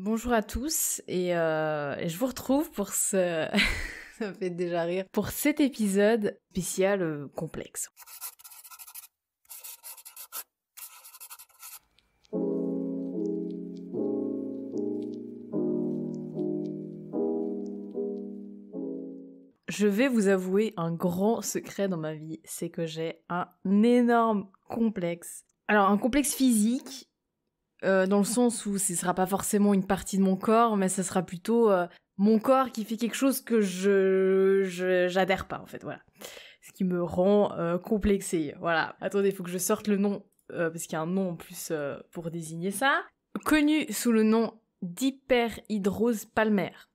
Bonjour à tous et je vous retrouve pour ce... ça me fait déjà rire. Pour cet épisode spécial complexe. Je vais vous avouer un grand secret dans ma vie, c'est que j'ai un énorme complexe. Alors un complexe physique, dans le sens où ce sera pas forcément une partie de mon corps, mais ce sera plutôt mon corps qui fait quelque chose que j'adhère pas en fait, voilà. Ce qui me rend complexée, voilà. Attendez, il faut que je sorte le nom, parce qu'il y a un nom en plus pour désigner ça. Connu sous le nom d'hyperhidrose palmaire.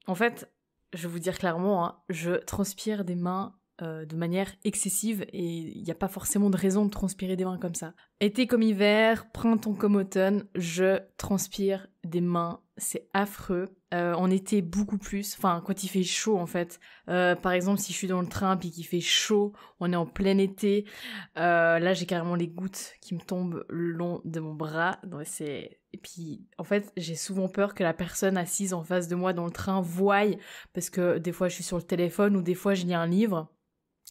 En fait, je vais vous dire clairement, hein, je transpire des mains de manière excessive et il n'y a pas forcément de raison de transpirer des mains comme ça. Été comme hiver, printemps comme automne, je transpire des mains, c'est affreux. En été beaucoup plus, enfin quand il fait chaud en fait. Par exemple si je suis dans le train puis qu'il fait chaud, on est en plein été, là j'ai carrément les gouttes qui me tombent le long de mon bras. Donc et puis en fait j'ai souvent peur que la personne assise en face de moi dans le train voie, parce que des fois je suis sur le téléphone ou des fois je lis un livre.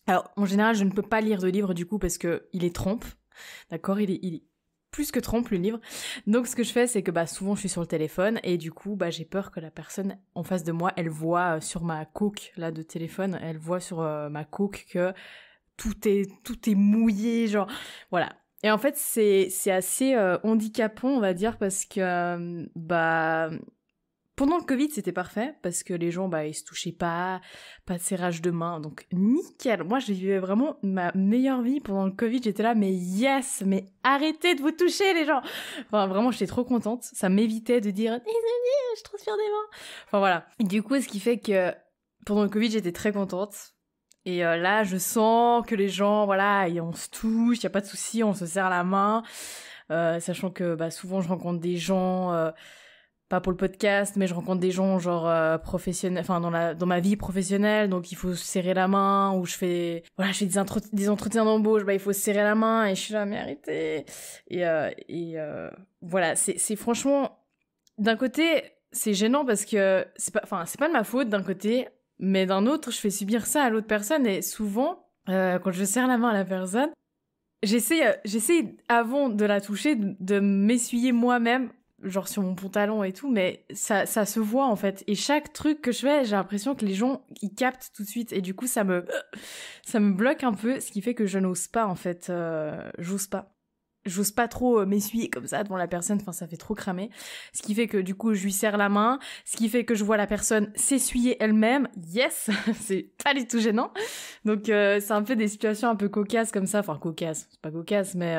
Alors, en général, je ne peux pas lire de livre du coup parce que il est trempe, d'accord, il est plus que trempe le livre. Donc ce que je fais, c'est que souvent je suis sur le téléphone et du coup j'ai peur que la personne en face de moi, elle voit sur ma coque là de téléphone, elle voit sur ma coque que tout est mouillé, genre voilà. Et en fait c'est assez handicapant on va dire parce que pendant le Covid, c'était parfait, parce que les gens, ils se touchaient pas de serrage de main, donc nickel. Moi, je vivais vraiment ma meilleure vie pendant le Covid, j'étais là, mais yes, mais arrêtez de vous toucher, les gens. Enfin, vraiment, j'étais trop contente, ça m'évitait de dire « Désolée, je transpire des mains ». Enfin, voilà. Et du coup, ce qui fait que pendant le Covid, j'étais très contente. Et là, je sens que les gens, voilà, on se touche, il y a pas de souci, on se serre la main. Sachant que souvent, je rencontre des gens... pas pour le podcast, mais je rencontre des gens genre professionnels, enfin dans ma vie professionnelle, donc il faut se serrer la main, ou je fais des entretiens d'embauche, il faut se serrer la main, et je suis là, mais arrêtez. Voilà, c'est franchement, d'un côté, c'est gênant parce que c'est pas de ma faute d'un côté, mais d'un autre, je fais subir ça à l'autre personne, et souvent, quand je serre la main à la personne, j'essaie avant de la toucher, de m'essuyer moi-même, genre sur mon pantalon et tout, mais ça se voit en fait. Et chaque truc que je fais, j'ai l'impression que les gens, ils captent tout de suite. Et du coup, ça me bloque un peu, ce qui fait que je n'ose pas en fait. J'ose pas trop m'essuyer comme ça devant la personne, enfin ça fait trop cramer. Ce qui fait que du coup je lui serre la main, ce qui fait que je vois la personne s'essuyer elle-même. Yes, c'est pas du tout gênant. Donc c'est un peu des situations un peu cocasses comme ça, enfin cocasses, c'est pas cocasse, mais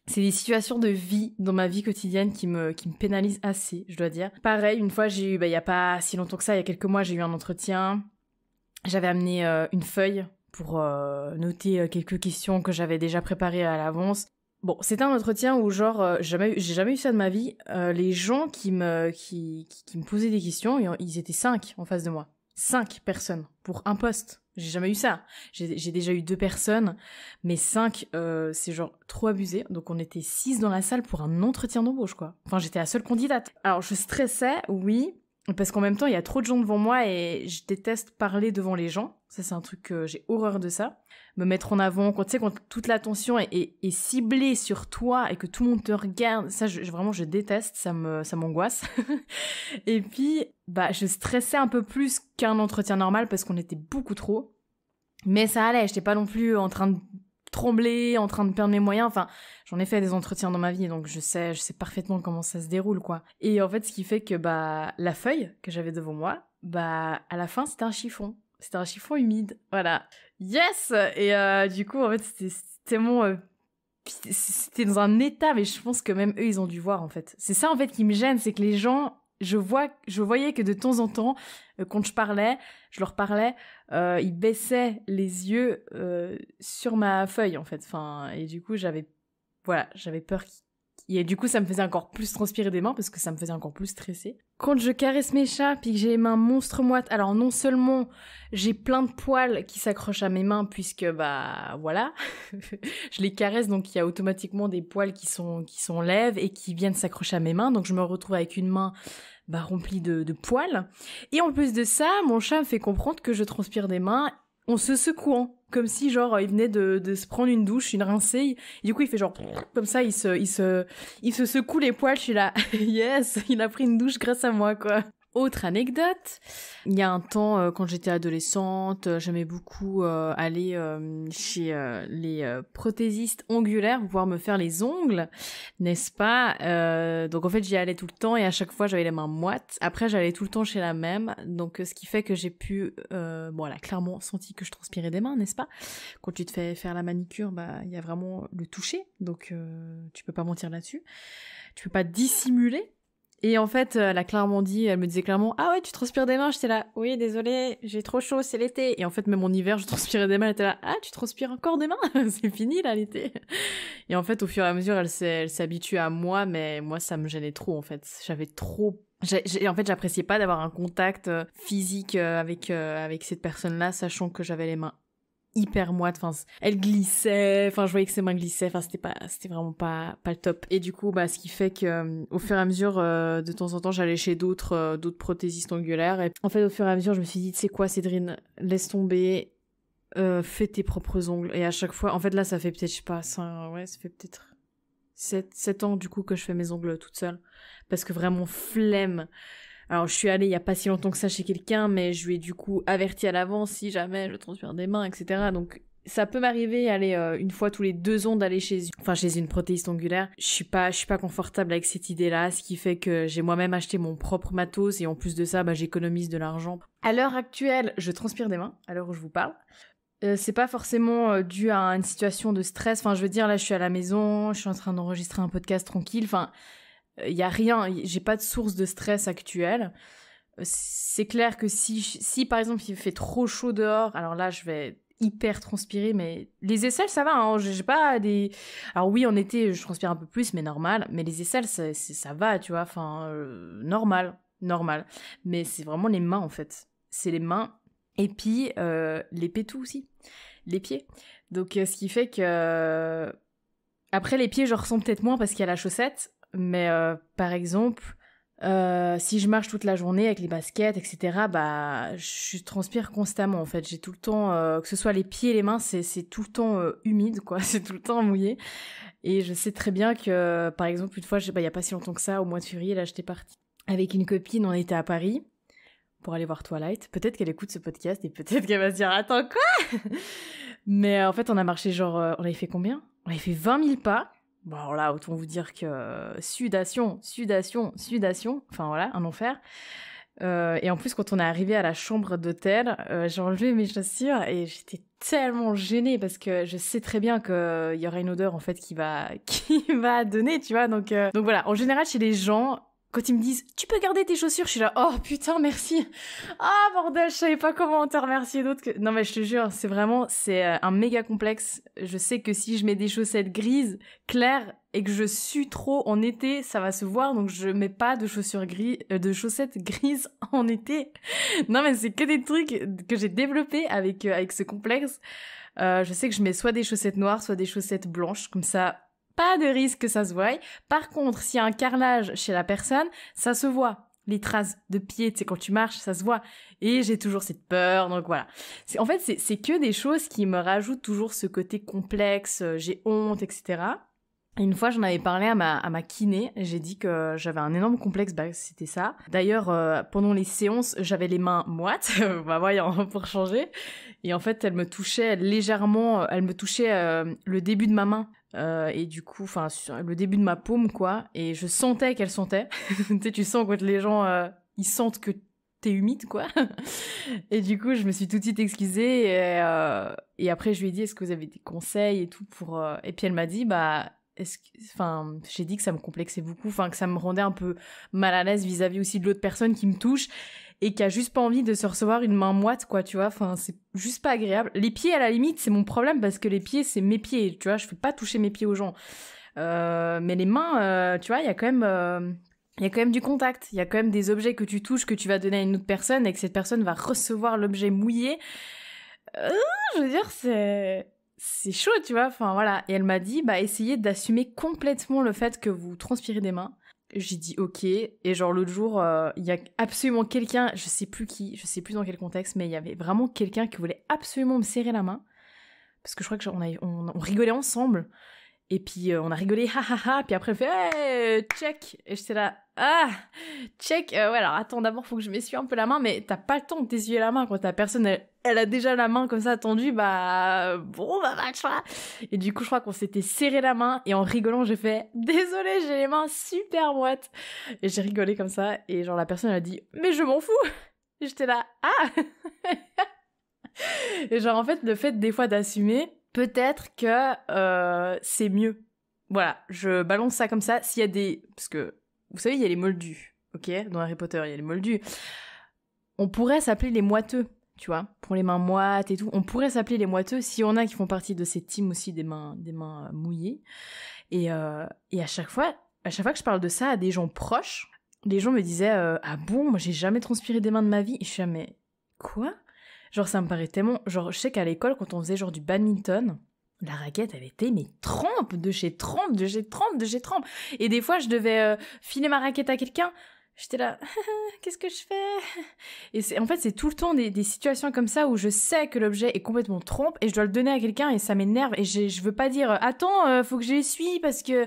c'est des situations de vie dans ma vie quotidienne qui me pénalisent assez, je dois dire. Pareil, une fois j'ai eu, il y a pas si longtemps que ça, il y a quelques mois, j'ai eu un entretien. J'avais amené une feuille pour noter quelques questions que j'avais déjà préparées à l'avance. Bon, c'était un entretien où genre j'ai jamais eu ça de ma vie. Les gens qui me posaient des questions, ils étaient 5 en face de moi. 5 personnes pour un poste. J'ai jamais eu ça. J'ai déjà eu 2 personnes, mais 5, c'est genre trop abusé. Donc on était 6 dans la salle pour un entretien d'embauche, quoi. Enfin, j'étais la seule candidate. Alors je stressais, oui, parce qu'en même temps, il y a trop de gens devant moi et je déteste parler devant les gens. Ça, c'est un truc que j'ai horreur de ça. Me mettre en avant, quand toute l'attention est ciblée sur toi et que tout le monde te regarde, ça, vraiment, je déteste, ça m'angoisse. Et puis, je stressais un peu plus qu'un entretien normal parce qu'on était beaucoup trop. Mais ça allait, j'étais pas non plus en train de trembler, en train de perdre mes moyens. Enfin, j'en ai fait des entretiens dans ma vie, donc je sais parfaitement comment ça se déroule, quoi. Et en fait, ce qui fait que la feuille que j'avais devant moi, à la fin, c'était un chiffon. C'était un chiffon humide, voilà. Yes. Et du coup, en fait, c'était dans un état, mais je pense que même eux, ils ont dû voir, en fait. C'est ça, en fait, qui me gêne, c'est que les gens, je voyais que de temps en temps, quand je leur parlais, ils baissaient les yeux sur ma feuille, en fait. Enfin, et du coup, j'avais peur Et du coup, ça me faisait encore plus transpirer des mains parce que ça me faisait encore plus stresser. Quand je caresse mes chats puis que j'ai les mains monstres moites, alors non seulement j'ai plein de poils qui s'accrochent à mes mains puisque bah voilà, je les caresse donc il y a automatiquement des poils qui s'enlèvent et qui viennent s'accrocher à mes mains, donc je me retrouve avec une main remplie de poils. Et en plus de ça, mon chat me fait comprendre que je transpire des mains en se secouant, comme si genre il venait de se prendre une douche, une rincée, et du coup il fait genre comme ça, il se secoue les poils, je suis là, yes, il a pris une douche grâce à moi quoi. Autre anecdote, il y a un temps quand j'étais adolescente, j'aimais beaucoup aller chez les prothésistes ongulaires pour pouvoir me faire les ongles, n'est-ce pas? Donc en fait j'y allais tout le temps et à chaque fois j'avais les mains moites. Après j'allais tout le temps chez la même, donc ce qui fait que j'ai pu, bon elle a clairement senti que je transpirais des mains, n'est-ce pas? Quand tu te fais faire la manicure, bah il y a vraiment le toucher, donc tu peux pas mentir là-dessus, tu peux pas dissimuler. Et en fait, elle a clairement dit, elle me disait clairement « Ah ouais, tu transpires des mains ?» J'étais là « Oui, désolée, j'ai trop chaud, c'est l'été. » Et en fait, même en hiver, je transpirais des mains, elle était là « Ah, tu transpires encore des mains? C'est fini là, l'été. » Et en fait, au fur et à mesure, elle s'est habituée à moi, mais moi, ça me gênait trop, en fait. J'avais trop... en fait, j'appréciais pas d'avoir un contact physique avec cette personne-là, sachant que j'avais les mains hyper moite, enfin elle glissait, enfin je voyais que ses mains glissaient, enfin c'était vraiment pas le top. Et du coup bah ce qui fait que au fur et à mesure de temps en temps j'allais chez d'autres prothésistes ongulaires et en fait au fur et à mesure je me suis dit tu sais quoi Cédrine, laisse tomber, fais tes propres ongles. Et à chaque fois en fait là ça fait peut-être je sais pas ça fait peut-être 7 ans du coup que je fais mes ongles toute seule parce que vraiment flemme. Alors, je suis allée il y a pas si longtemps que ça chez quelqu'un, mais je lui ai du coup averti à l'avance si jamais je transpire des mains, etc. Donc, ça peut m'arriver, aller une fois tous les 2 ans d'aller chez une prothésiste ongulaire. Je suis pas confortable avec cette idée-là, ce qui fait que j'ai moi-même acheté mon propre matos et en plus de ça, bah, j'économise de l'argent. À l'heure actuelle, je transpire des mains, à l'heure où je vous parle. C'est pas forcément dû à une situation de stress. Enfin, je veux dire, là, je suis à la maison, je suis en train d'enregistrer un podcast tranquille. Enfin, y a rien, j'ai pas de source de stress actuelle. C'est clair que si par exemple il fait trop chaud dehors, alors là je vais hyper transpirer, mais les aisselles ça va, hein, j'ai pas des... Alors oui en été je transpire un peu plus, mais normal, mais les aisselles ça va, tu vois, enfin normal, mais c'est vraiment les mains en fait, c'est les mains, et puis les pétous aussi, les pieds, donc ce qui fait que... Après les pieds je ressens peut-être moins parce qu'il y a la chaussette, mais par exemple, si je marche toute la journée avec les baskets, etc., bah, je transpire constamment, en fait. J'ai tout le temps, que ce soit les pieds et les mains, c'est tout le temps humide, quoi. C'est tout le temps mouillé. Et je sais très bien que, par exemple, une fois, il y a pas si longtemps que ça, au mois de février, là, j'étais partie avec une copine, on était à Paris pour aller voir Twilight. Peut-être qu'elle écoute ce podcast et peut-être qu'elle va se dire « Attends, quoi ?» Mais en fait, on a marché genre... on avait fait combien? On avait fait 20 000 pas. Bon, alors là, autant vous dire que sudation, enfin voilà, un enfer. Et en plus, quand on est arrivé à la chambre d'hôtel, j'ai enlevé mes chaussures et j'étais tellement gênée parce que je sais très bien qu'il y aura une odeur en fait qui va donner, tu vois. Donc voilà, en général, chez les gens, quand ils me disent « Tu peux garder tes chaussures », je suis là « Oh putain, merci !» Ah bordel, je savais pas comment te remercier d'autre que... Non mais je te jure, c'est un méga complexe. Je sais que si je mets des chaussettes grises, claires, et que je sue trop en été, ça va se voir, donc je mets pas de de chaussettes grises en été. Non mais c'est que des trucs que j'ai développés avec ce complexe. Je sais que je mets soit des chaussettes noires, soit des chaussettes blanches, comme ça... Pas de risque que ça se voie. Par contre, s'il y a un carrelage chez la personne, ça se voit. Les traces de pied, tu sais, quand tu marches, ça se voit. Et j'ai toujours cette peur, donc voilà. En fait, c'est que des choses qui me rajoutent toujours ce côté complexe, j'ai honte, etc. Et une fois, j'en avais parlé à ma kiné, j'ai dit que j'avais un énorme complexe, bah c'était ça. D'ailleurs, pendant les séances, j'avais les mains moites, bah voyons, pour changer. Et en fait, elle me touchait légèrement, le début de ma main. Et du coup, enfin, le début de ma paume, quoi. Et je sentais qu'elle sentait. Tu sais, tu sens quand les gens, ils sentent que t'es humide, quoi. Et du coup, je me suis tout de suite excusée. Et après, je lui ai dit, est-ce que vous avez des conseils et tout pour... Et puis elle m'a dit, bah... j'ai dit que ça me complexait beaucoup, enfin, que ça me rendait un peu mal à l'aise vis-à-vis aussi de l'autre personne qui me touche et qui a juste pas envie de se recevoir une main moite, quoi, tu vois, enfin, c'est juste pas agréable. Les pieds, à la limite, c'est mon problème parce que les pieds, c'est mes pieds, tu vois, je fais pas toucher mes pieds aux gens. Mais les mains, tu vois, il y a quand même du contact. Il y a quand même des objets que tu touches, que tu vas donner à une autre personne et que cette personne va recevoir l'objet mouillé. Je veux dire, c'est chaud, tu vois. Enfin, voilà. Et elle m'a dit, essayez d'assumer complètement le fait que vous transpirez des mains. J'ai dit ok. Et genre, l'autre jour, il y a absolument quelqu'un, je sais plus qui, je sais plus dans quel contexte, mais il y avait vraiment quelqu'un qui voulait absolument me serrer la main. Parce que je crois qu'on rigolait ensemble. Et puis on a rigolé, ha ha ha, puis après elle fait hey, check, et j'étais là, ah, check, ouais alors attends, d'abord faut que je m'essuie un peu la main, mais t'as pas le temps de t'essuyer la main quand ta personne, elle a déjà la main comme ça tendue, match là. Et du coup je crois qu'on s'était serré la main, et en rigolant j'ai fait, désolé j'ai les mains super moites, et j'ai rigolé comme ça, et genre la personne elle a dit, mais je m'en fous, et j'étais là, ah. Et genre en fait le fait des fois d'assumer, peut-être que c'est mieux. Voilà, je balance ça comme ça. S'il y a des... Parce que, vous savez, il y a les moldus, ok? Dans Harry Potter, il y a les moldus. On pourrait s'appeler les moiteux, tu vois? Pour les mains moites et tout. On pourrait s'appeler les moiteux s'il y en a qui font partie de ces teams aussi des mains mouillées. Et à chaque fois que je parle de ça à des gens proches, les gens me disaient ah bon, moi j'ai jamais transpiré des mains de ma vie. Et je suis là, mais quoi? Genre, ça me paraît tellement... Genre, je sais qu'à l'école, quand on faisait genre du badminton, la raquette, elle était, mais trempe, de chez trempe, de chez trempe, de chez trempe. Et des fois, je devais filer ma raquette à quelqu'un. J'étais là, qu'est-ce que je fais? Et en fait, c'est tout le temps des situations comme ça où je sais que l'objet est complètement trempe et je dois le donner à quelqu'un et ça m'énerve. Et je veux pas dire, attends, faut que je l'essuie parce que...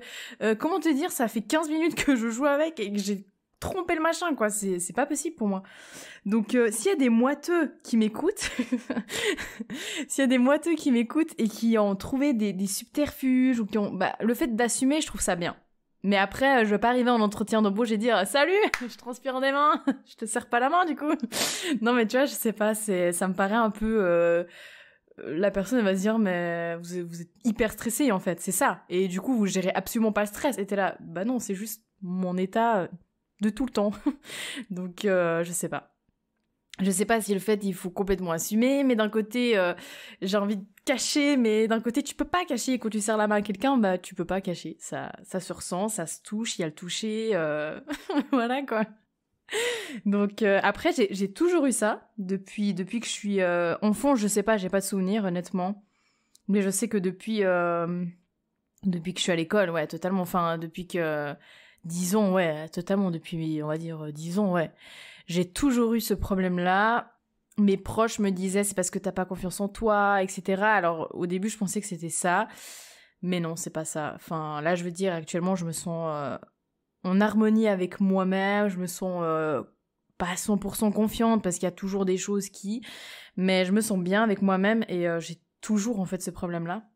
comment te dire, ça fait 15 minutes que je joue avec et que j'ai trompé le machin, quoi. C'est pas possible pour moi. Donc, s'il y a des moiteux qui m'écoutent, et qui ont trouvé des subterfuges ou qui ont, le fait d'assumer, je trouve ça bien. Mais après, je veux pas arriver en entretien d'embauche et dire salut, je transpire des mains, je te serre pas la main du coup. Non mais tu vois, je sais pas, ça me paraît un peu. La personne elle va se dire mais vous êtes hyper stressé en fait, c'est ça. Et du coup vous gérez absolument pas le stress. Et t'es là, bah non, c'est juste mon état de tout le temps. Donc je sais pas. Je sais pas si le fait il faut complètement assumer, mais d'un côté j'ai envie de cacher, mais d'un côté tu peux pas cacher. Quand tu serres la main à quelqu'un, tu peux pas cacher. Ça se ressent, ça se touche, il y a le toucher, voilà quoi. Donc après j'ai toujours eu ça depuis que je suis enfant. Je sais pas, j'ai pas de souvenir honnêtement, mais je sais que depuis que je suis à l'école, ouais, totalement. Enfin depuis que 10 ans, ouais, totalement depuis on va dire 10 ans, ouais. J'ai toujours eu ce problème-là. Mes proches me disaient c'est parce que t'as pas confiance en toi, etc. Alors au début je pensais que c'était ça, mais non c'est pas ça. Enfin là je veux dire actuellement je me sens en harmonie avec moi-même, je me sens pas à 100% confiante parce qu'il y a toujours des choses mais je me sens bien avec moi-même et j'ai toujours en fait ce problème-là.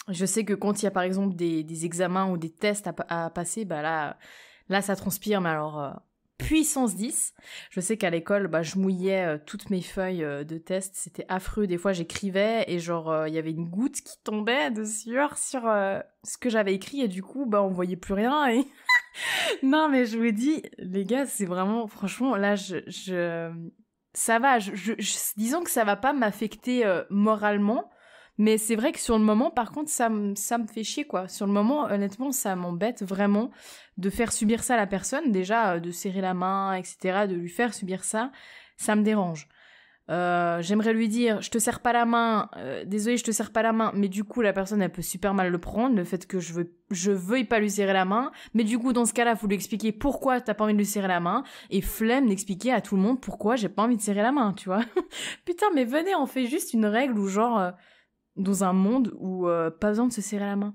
Je sais que quand il y a par exemple des examens ou des tests à passer, là ça transpire, mais alors puissance 10. Je sais qu'à l'école, je mouillais toutes mes feuilles de test, c'était affreux. Des fois, j'écrivais et genre, il y avait une goutte qui tombait de sueur sur ce que j'avais écrit et du coup, on voyait plus rien. Et... non, mais je vous dis, les gars, c'est vraiment, franchement, là, ça va. Disons que ça va pas m'affecter moralement. Mais c'est vrai que sur le moment, par contre, ça me fait chier, quoi. Sur le moment, honnêtement, ça m'embête vraiment de faire subir ça à la personne. Déjà, de serrer la main, etc., de lui faire subir ça, ça me dérange. J'aimerais lui dire, je te serre pas la main, désolé, je te serre pas la main, mais du coup, la personne, elle peut super mal le prendre, le fait que je veuille pas lui serrer la main, mais du coup, dans ce cas-là, faut lui expliquer pourquoi t'as pas envie de lui serrer la main, et flemme d'expliquer à tout le monde pourquoi j'ai pas envie de serrer la main, tu vois. Putain, mais venez, on fait juste une règle où genre... dans un monde où pas besoin de se serrer la main.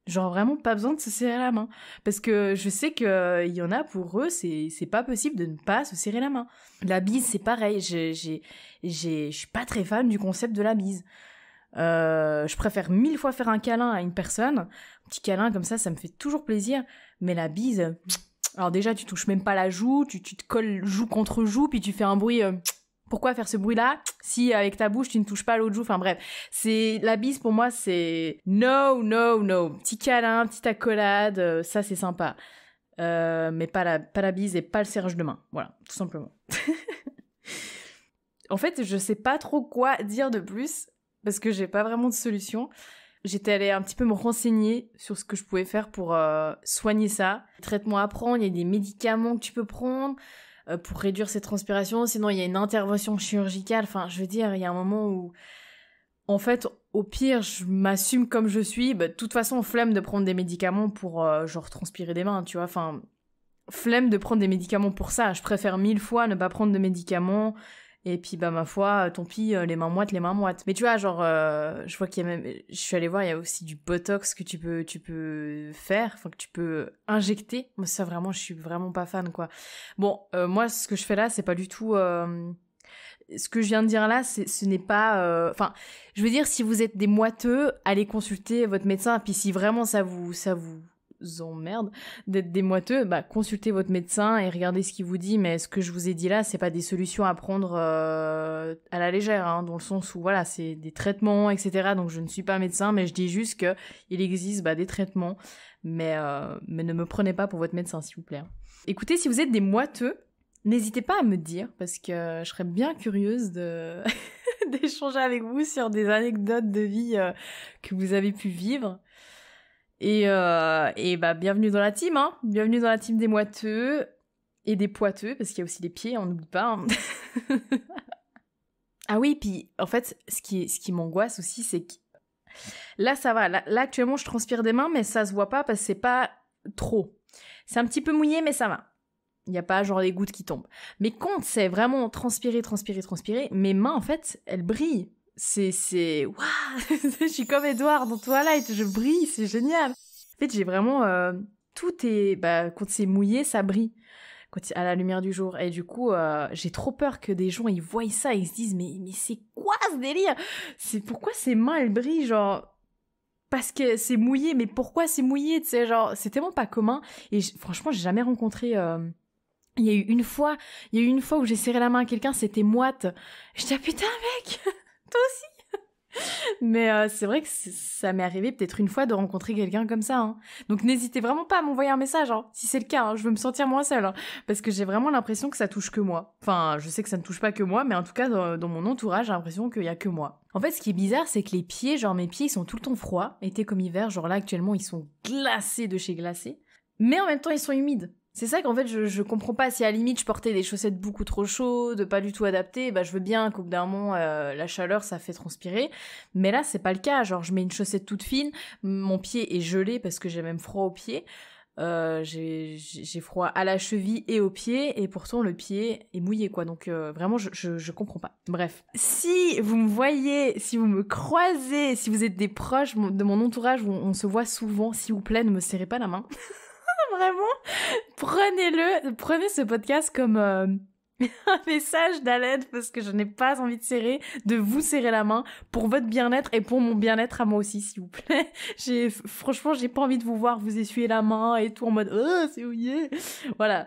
Genre vraiment pas besoin de se serrer la main. Parce que je sais qu'il y en a pour eux, c'est pas possible de ne pas se serrer la main. La bise, c'est pareil. Je suis pas très fan du concept de la bise. Je préfère 1000 fois faire un câlin à une personne. Un petit câlin comme ça me fait toujours plaisir. Mais la bise... Alors déjà, tu touches même pas la joue, tu te colles joue contre joue, puis tu fais un bruit... Pourquoi faire ce bruit-là si avec ta bouche tu ne touches pas l'autre joue? Enfin bref, c'est la bise pour moi, c'est no. Petit câlin, petite accolade, ça c'est sympa. Mais pas la bise et pas le serrage de main. Voilà, tout simplement. En fait, je sais pas trop quoi dire de plus parce que j'ai pas vraiment de solution. j'étais allée un petit peu me renseigner sur ce que je pouvais faire pour soigner ça. Traitements à prendre, il y a des médicaments que tu peux prendre pour réduire ces transpirations. Sinon, il y a une intervention chirurgicale. Enfin, je veux dire, il y a un moment où, en fait, au pire, je m'assume comme je suis. Bah, de toute façon, flemme de prendre des médicaments pour, genre, transpirer des mains, tu vois. Enfin, flemme de prendre des médicaments pour ça. Je préfère 1000 fois ne pas prendre de médicaments. Et puis, bah, ma foi, tant pis, les mains moites, les mains moites. Mais tu vois, genre, je vois qu'il y a même... Je suis allée voir, il y a aussi du Botox que tu peux faire, enfin, que tu peux injecter. Moi, ça, vraiment, je suis vraiment pas fan, quoi. Bon, moi, ce que je fais là, c'est pas du tout... Ce que je viens de dire là, ce n'est pas... Enfin, je veux dire, si vous êtes des moiteux, allez consulter votre médecin. Puis si vraiment ça vous emmerde d'être des moiteux, bah consultez votre médecin et regardez ce qu'il vous dit. Mais ce que je vous ai dit là, c'est pas des solutions à prendre à la légère, hein, dans le sens où voilà, c'est des traitements, etc. Donc je ne suis pas médecin, mais je dis juste que il existe des traitements, mais ne me prenez pas pour votre médecin, s'il vous plaît. Écoutez, si vous êtes des moiteux, n'hésitez pas à me dire, parce que je serais bien curieuse de d'échanger avec vous sur des anecdotes de vie que vous avez pu vivre. Et bah bienvenue dans la team, hein. Bienvenue dans la team des moiteux et des poiteux, parce qu'il y a aussi les pieds, on n'oublie pas. Hein. Ah oui, puis en fait, ce qui m'angoisse aussi, c'est que là ça va. Là actuellement, je transpire des mains, mais ça se voit pas parce que c'est pas trop. C'est un petit peu mouillé, mais ça va. Il n'y a pas genre des gouttes qui tombent. Mais quand c'est vraiment transpirer, mes mains en fait, elles brillent. C'est waouh. Je suis comme Edouard dans Twilight, je brille, c'est génial. En fait, j'ai vraiment tout est quand c'est mouillé, ça brille à la lumière du jour. Et du coup, j'ai trop peur que des gens ils voient ça et ils se disent mais c'est quoi ce délire? C'est pourquoi ces mains elles brillent genre parce que c'est mouillé, mais pourquoi c'est mouillé, tu sais, genre c'est tellement pas commun et franchement, j'ai jamais rencontré il y a eu une fois où j'ai serré la main à quelqu'un, c'était moite. Je dis ah putain mec, toi aussi. Mais c'est vrai que ça m'est arrivé peut-être une fois de rencontrer quelqu'un comme ça. Hein. Donc n'hésitez vraiment pas à m'envoyer un message, hein, si c'est le cas. Hein, je veux me sentir moins seule, hein, parce que j'ai vraiment l'impression que ça touche que moi. Enfin, je sais que ça ne touche pas que moi, mais en tout cas dans mon entourage, j'ai l'impression qu'il y a que moi. En fait, ce qui est bizarre, c'est que les pieds, genre mes pieds, ils sont tout le temps froids, été comme hiver. Genre là actuellement, ils sont glacés de chez glacés, mais en même temps, ils sont humides. C'est ça qu'en fait, je comprends pas. Si à la limite, je portais des chaussettes beaucoup trop chaudes, pas du tout adaptées, bah je veux bien qu'au bout d'un moment, la chaleur, ça fait transpirer. Mais là, c'est pas le cas. Genre, je mets une chaussette toute fine, mon pied est gelé parce que j'ai même froid aux pieds. J'ai froid à la cheville et aux pieds, et pourtant le pied est mouillé, quoi. Donc vraiment, je comprends pas. Bref. Si vous me voyez, si vous me croisez, si vous êtes des proches de mon entourage où on se voit souvent, s'il vous plaît, ne me serrez pas la main. Vraiment, prenez ce podcast comme un message d'aide parce que je n'ai pas envie de vous serrer la main pour votre bien-être et pour mon bien-être à moi aussi, s'il vous plaît. Franchement, j'ai pas envie de vous voir vous essuyer la main et tout en mode oh, c'est mouillé. Voilà.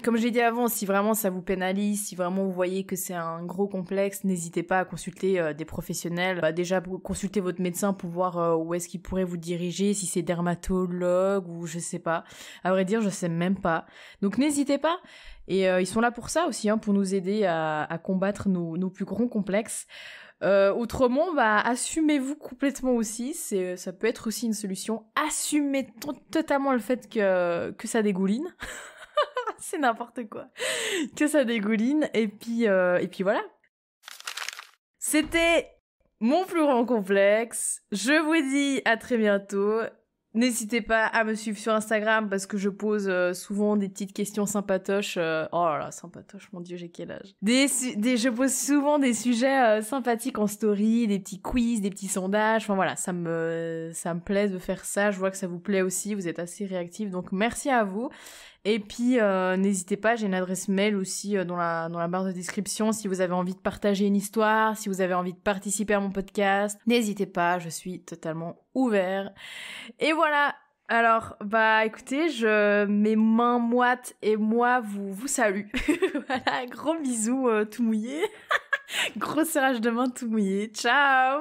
Comme j'ai dit avant, si vraiment ça vous pénalise, si vraiment vous voyez que c'est un gros complexe, n'hésitez pas à consulter des professionnels. Déjà, consultez votre médecin pour voir où est-ce qu'il pourrait vous diriger, si c'est dermatologue ou je sais pas. À vrai dire, je sais même pas. Donc n'hésitez pas. Et ils sont là pour ça aussi, hein, pour nous aider à combattre nos plus grands complexes. Autrement, assumez-vous complètement aussi. Ça peut être aussi une solution. Assumez totalement le fait que ça dégouline. C'est n'importe quoi. Que ça dégouline. Et puis voilà. C'était mon plus grand complexe. Je vous dis à très bientôt. N'hésitez pas à me suivre sur Instagram parce que je pose souvent des petites questions sympatoches. Oh là là, sympatoche, mon Dieu, j'ai quel âge. Je pose souvent des sujets sympathiques en story, des petits quiz, des petits sondages. Enfin voilà, ça me plaît de faire ça. Je vois que ça vous plaît aussi, vous êtes assez réactifs. Donc merci à vous. Et puis, n'hésitez pas, j'ai une adresse mail aussi dans la barre de description si vous avez envie de partager une histoire, si vous avez envie de participer à mon podcast. N'hésitez pas, je suis totalement ouvert. Et voilà, alors, écoutez, mes mains moites et moi vous salue. Voilà, gros bisous tout mouillé. Gros serrage de main tout mouillé. Ciao!